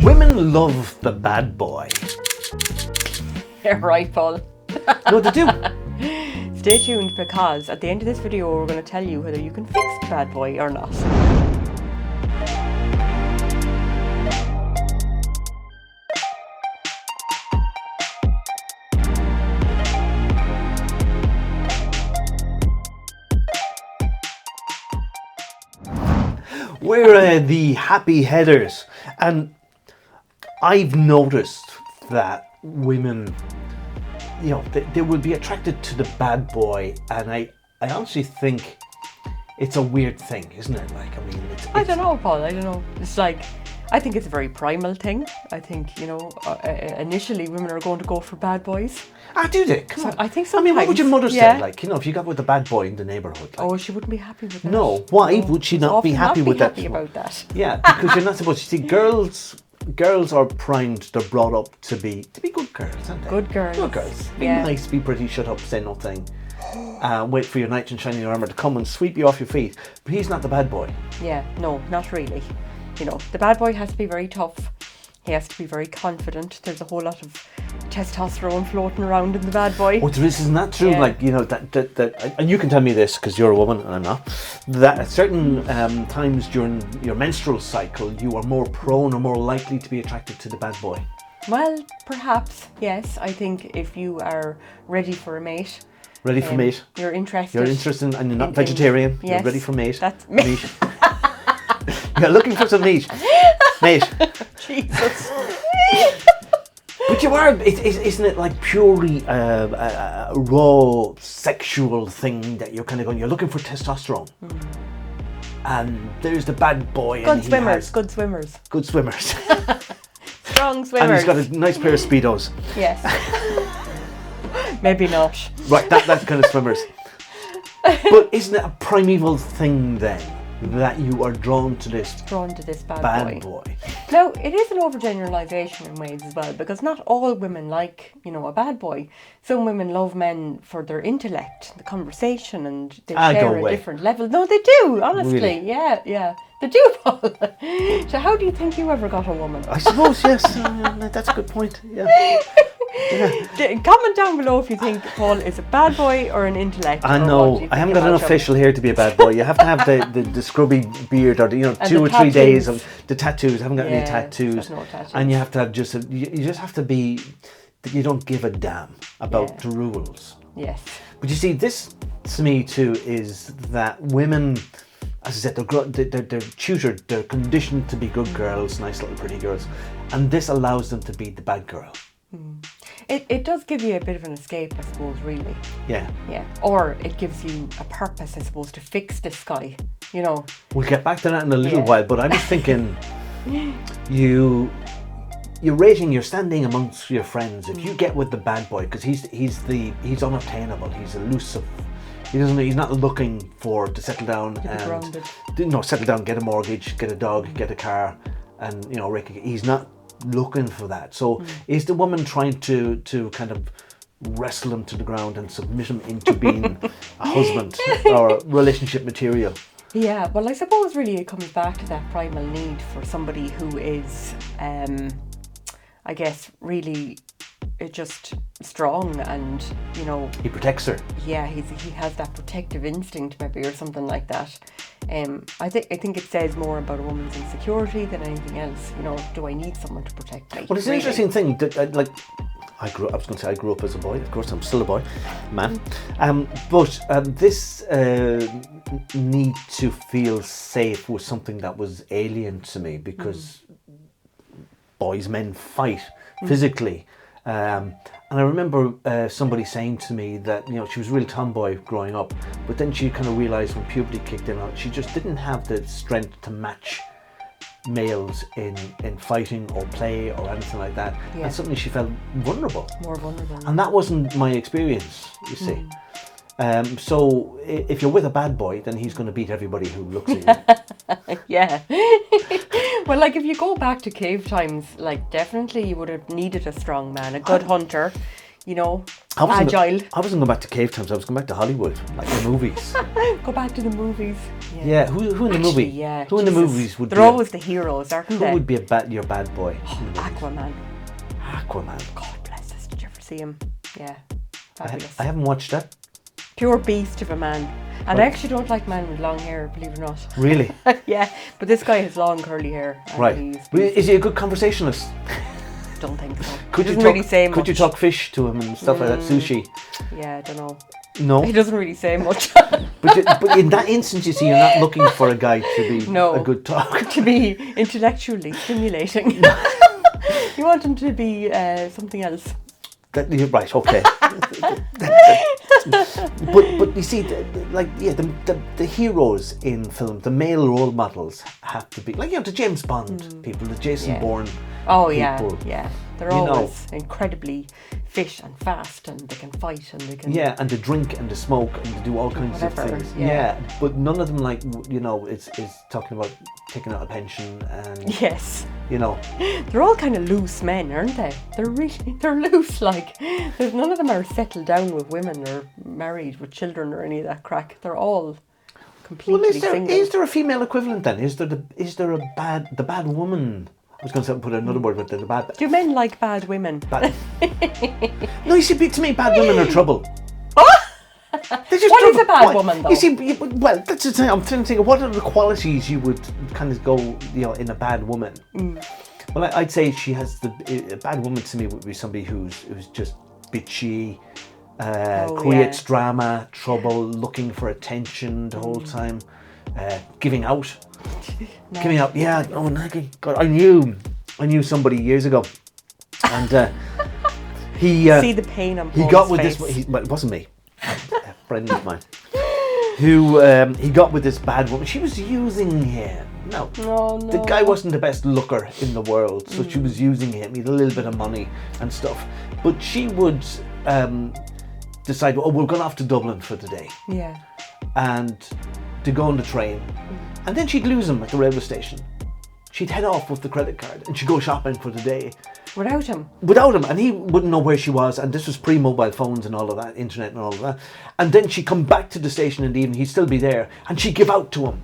Women love the bad boy. You're right, Paul. No, they do. Stay tuned, because at the end of this video we're going to tell you whether you can fix the bad boy or not. We're the happy headers, and I've noticed that women, they will be attracted to the bad boy, and I honestly think it's a weird thing, isn't it? Like, I mean, I don't know, Paul. I don't know. It's like, I think it's a very primal thing. I think, initially women are going to go for bad boys. Ah, do they? Come on. I think I mean, what would your mother sometimes, say? Like, if you got with a bad boy in the neighbourhood. Like, oh, she wouldn't be happy with that. No, why would she not be happy with that? Happy about that. Yeah, because you're not supposed to. See, girls are primed. They're brought up to be good girls, aren't they? Good girls. Good girls. Be Yeah. nice, be pretty, shut up, say nothing. Wait for your knight in shining armour to come and sweep you off your feet. But he's not the bad boy. Yeah, no, not really. The bad boy has to be very tough. He has to be very confident. There's a whole lot of testosterone floating around in the bad boy. Oh, there isn't that true? Yeah. Like, that, and you can tell me this because you're a woman and I'm not, that at certain times during your menstrual cycle, you are more prone or more likely to be attracted to the bad boy. Well, perhaps, yes. I think if you are ready for a mate. Ready for mate. You're interested. You're interested and you're not in vegetarian. Yes, you're ready for mate. That's me. You're looking for some meat. Mate. Jesus. But you are, isn't it like purely a raw sexual thing that you're kind of going, you're looking for testosterone. And there's the bad boy. Good swimmers. Good swimmers. Strong swimmers. And he's got a nice pair of Speedos. Yes. Maybe not. Right, that kind of swimmers. But isn't it a primeval thing then, that you are drawn to this bad boy? Now, it is an overgeneralization in ways as well, because not all women like, a bad boy. Some women love men for their intellect, the conversation, and they share a different level. No, they do, honestly. Really? Yeah. They do, Paul. So how do you think you ever got a woman? I suppose, yes. That's a good point. Yeah. Comment down below if you think Paul is a bad boy or an intellect. I know. I haven't got an official here to be a bad boy. You have to have the scrubby beard or 2 or 3 days of the tattoos. I haven't got any tattoos. No tattoos. And you have to have you just have to be that you don't give a damn about the rules. Yes. But you see, this to me too is that women, as I said, they're tutored, they're conditioned to be good girls, nice little pretty girls, and this allows them to be the bad girl. It does give you a bit of an escape, I suppose, really. Yeah. Yeah. Or it gives you a purpose, I suppose, to fix this guy, We'll get back to that in a little while, but I was thinking, you're standing amongst your friends. If you get with the bad boy, because he's unattainable, he's elusive. He's not looking to settle down settle down, get a mortgage, get a dog, get a car, and he's not looking for that. So is the woman trying to kind of wrestle him to the ground and submit him into being a husband or relationship material? Yeah, well, I suppose really it comes back to that primal need for somebody who is, I guess, really just strong and, He protects her. Yeah, he has that protective instinct maybe, or something like that. I think it says more about a woman's insecurity than anything else. Do I need someone to protect me? Well, it's an interesting thing that, I grew up as a boy. Of course, I'm still a boy, man. But this need to feel safe was something that was alien to me, because men fight physically. And I remember somebody saying to me that she was a real tomboy growing up, but then she kind of realised when puberty kicked in, she just didn't have the strength to match males in fighting or play or anything like that. And suddenly she felt vulnerable. More vulnerable. And that wasn't my experience, you see. So if you're with a bad boy, then he's going to beat everybody who looks at you. Yeah. Well, like if you go back to cave times, like definitely you would have needed a strong man, a good hunter. you know, I wasn't agile. I wasn't going back to cave times. I was going back to Hollywood, like the movies. Go back to the movies. Yeah, who in the movie? Yeah, who in the movies would they're be always the heroes, aren't who they? would be your bad boy? Aquaman. Aquaman. God bless us. Did you ever see him? Yeah, fabulous. I haven't watched that. Pure beast of a man. And I actually don't like men with long hair, believe it or not. Really? Yeah, but this guy has long curly hair. And Right. Is he a good conversationalist? Don't think so. Could He you doesn't talk? really say much. Could you talk fish to him and stuff like that? Sushi? Yeah, I don't know. No. He doesn't really say much. But in that instance, you see, you're not looking for a guy to be No. a good talk. To be intellectually stimulating. You want him to be something else. You're right. Okay. but you see, the heroes in film, the male role models have to be like the James Bond people, the Jason Bourne. Oh people. yeah. They're always incredibly fit and fast, and they can fight, and they can. Yeah, and they drink and they smoke and they do all kinds of things. Yeah. But none of them is talking about taking out a pension and Yes. They're all kind of loose men, aren't they? They're loose. Like, there's none of them are settled down with women or married with children or any of that crack. They're all completely single. Is there a female equivalent then? Is there the bad woman? I was going to put another word with the bad. Do men like bad women? No, you see, to me, bad women are trouble. What is a bad woman, though? You see, that's the thing. I'm trying to think of what are the qualities you would kind of go, in a bad woman. Well, I'd say she has a bad woman to me would be somebody who's just bitchy, creates drama, trouble, looking for attention the whole time, giving out. Giving out, yeah. Oh, God, I knew somebody years ago, and he see the pain on he Paul's got with face. this. Well, it wasn't me. A friend of mine who he got with this bad woman. She was using him. No, the guy wasn't the best looker in the world, so she was using him. He had a little bit of money and stuff, but she would decide, oh, we're going off to Dublin for the day. Yeah. And to go on the train. And then she'd lose him at the railway station. She'd head off with the credit card and she'd go shopping for the day. Without him? Without him. And he wouldn't know where she was. And this was pre-mobile phones and all of that, internet and all of that. And then she'd come back to the station in the evening. He'd still be there. And she'd give out to him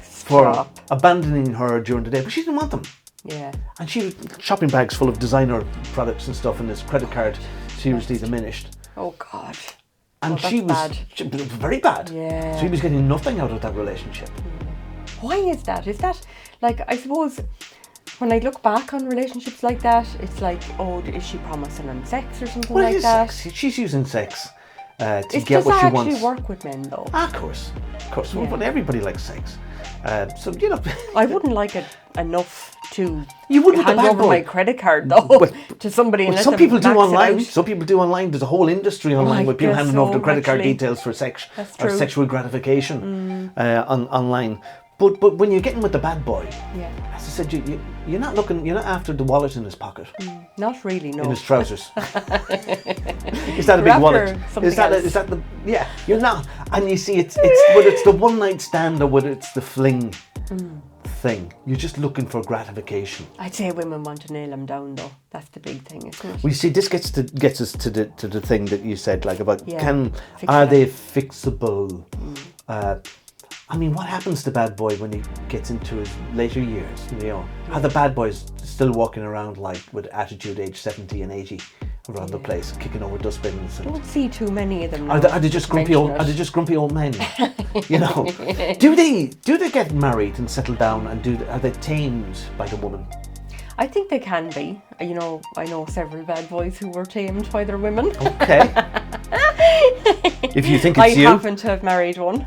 for abandoning her during the day. But she didn't want them. Yeah. And she had shopping bags full of designer products and stuff, and his credit card seriously diminished. Oh, God. And she was very bad. Yeah. So he was getting nothing out of that relationship. Why is that? Is that, like, I suppose, when I look back on relationships like that, it's like, oh, is she promising him sex or something like that? Sex. She's using sex to get what she wants. Does that actually work with men, though? Of course. Yeah. Well, everybody likes sex. I wouldn't like it enough to hand over my credit card, though, to somebody and let some them people do max it online. out. Some people do online. There's a whole industry online with people handing over their credit card details for sex or sexual gratification online. But when you're getting with the bad boy, as I said, you're not after the wallet in his pocket. Not really, no. In his trousers. Is that a big wallet? Is that the you're not. And you see it's whether it's the one night stand or whether it's the fling thing, you're just looking for gratification. I'd say women want to nail him down, though. That's the big thing, isn't it? Well, you see, this gets us to the thing that you said, like about fix are it they fixable? I mean, what happens to bad boy when he gets into his later years? Are the bad boys still walking around like with attitude age 70 and 80 around the place, kicking over dustbins? Don't see too many of them. Are they just grumpy old? Are they just grumpy old men? Do they get married and settle down, and are they tamed by the woman? I think they can be. I know several bad boys who were tamed by their women. Okay. If you think it's you, I happen to have married one.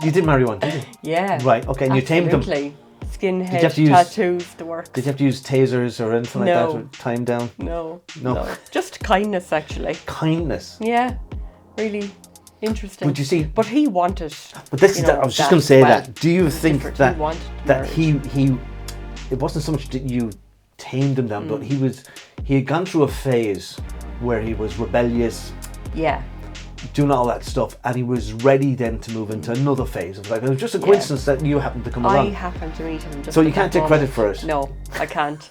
You did marry one, did you? Yeah. Right. Okay. And you tamed them. Skinhead, tattoos, the works. Did you have to use tasers or anything like that to tie him down? No. Just kindness, actually. Kindness. Yeah. Really interesting. Would you see? But he wanted. But this is. I was just going to say that. Do you think that he it wasn't so much that you tamed him down, but he had gone through a phase where he was rebellious. Yeah. Doing all that stuff, and he was ready then to move into another phase of life. It was just a coincidence that you happened to come along. I happened to meet him. So you can't take credit for it. No, I can't.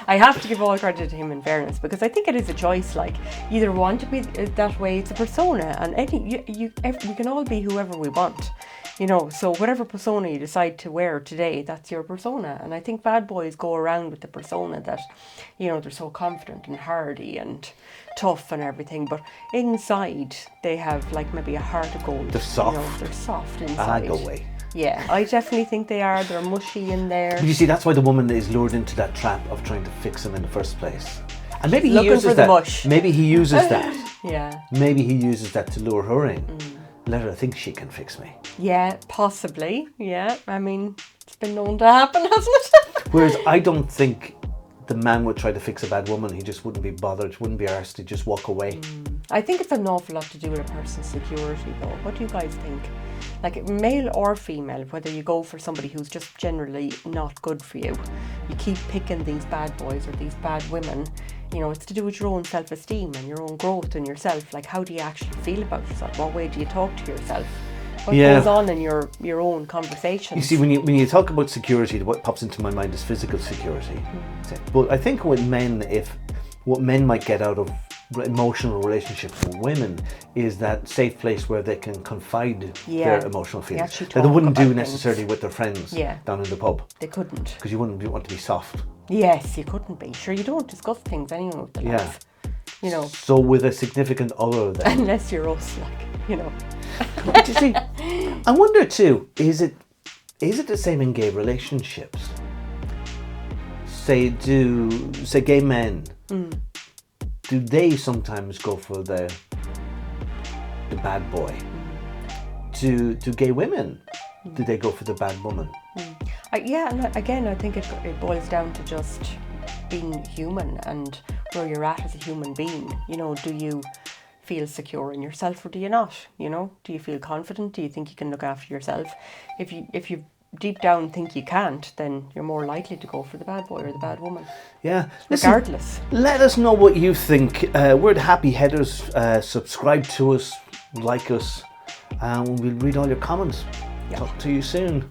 I have to give all credit to him in fairness, because I think it is a choice. Like, you either want to be that way, it's a persona, and we can all be whoever we want. You know, so whatever persona you decide to wear today, that's your persona. And I think bad boys go around with the persona that, you know, they're so confident and hardy and tough and everything, but inside they have like maybe a heart of gold. They're soft. You know, they're soft inside. Go away. Yeah, I definitely think they are. They're mushy in there. But you see, that's why the woman is lured into that trap of trying to fix him in the first place. And maybe Looking he uses for the that. mush. Maybe he uses that. Yeah. Maybe he uses that to lure her in. Let her think she can fix me. Yeah, possibly. Yeah, I mean, it's been known to happen, hasn't it? Whereas I don't think the man would try to fix a bad woman. He just wouldn't be bothered, wouldn't be arsed, he'd just walk away. I think it's an awful lot to do with a person's security, though. What do you guys think? Like, male or female, whether you go for somebody who's just generally not good for you, you keep picking these bad boys or these bad women. You know, it's to do with your own self-esteem and your own growth in yourself. Like, how do you actually feel about yourself? What way do you talk to yourself? What goes on in your own conversations? You see, when you talk about security, what pops into my mind is physical security. But I think with men, what men might get out of emotional relationships with women is that safe place where they can confide their emotional feelings that they wouldn't do necessarily with their friends down in the pub. They couldn't. Because you wouldn't want to be soft. Yes, you couldn't be. Sure, you don't discuss things anyway with the lads. You know. So with a significant other then. Unless you're us, like, you know. You see, I wonder too, is it the same in gay relationships? Say gay men, do they sometimes go for the bad boy? Do gay women, do they go for the bad woman? And again, I think it boils down to just being human and where you're at as a human being. You know, do you feel secure in yourself or do you not? You know, do you feel confident? Do you think you can look after yourself? If you deep down think you can't, then you're more likely to go for the bad boy or the bad woman. Yeah. Regardless. Listen, let us know what you think. We're the Happy Headers. Subscribe to us, like us, and we'll read all your comments. Talk to you soon.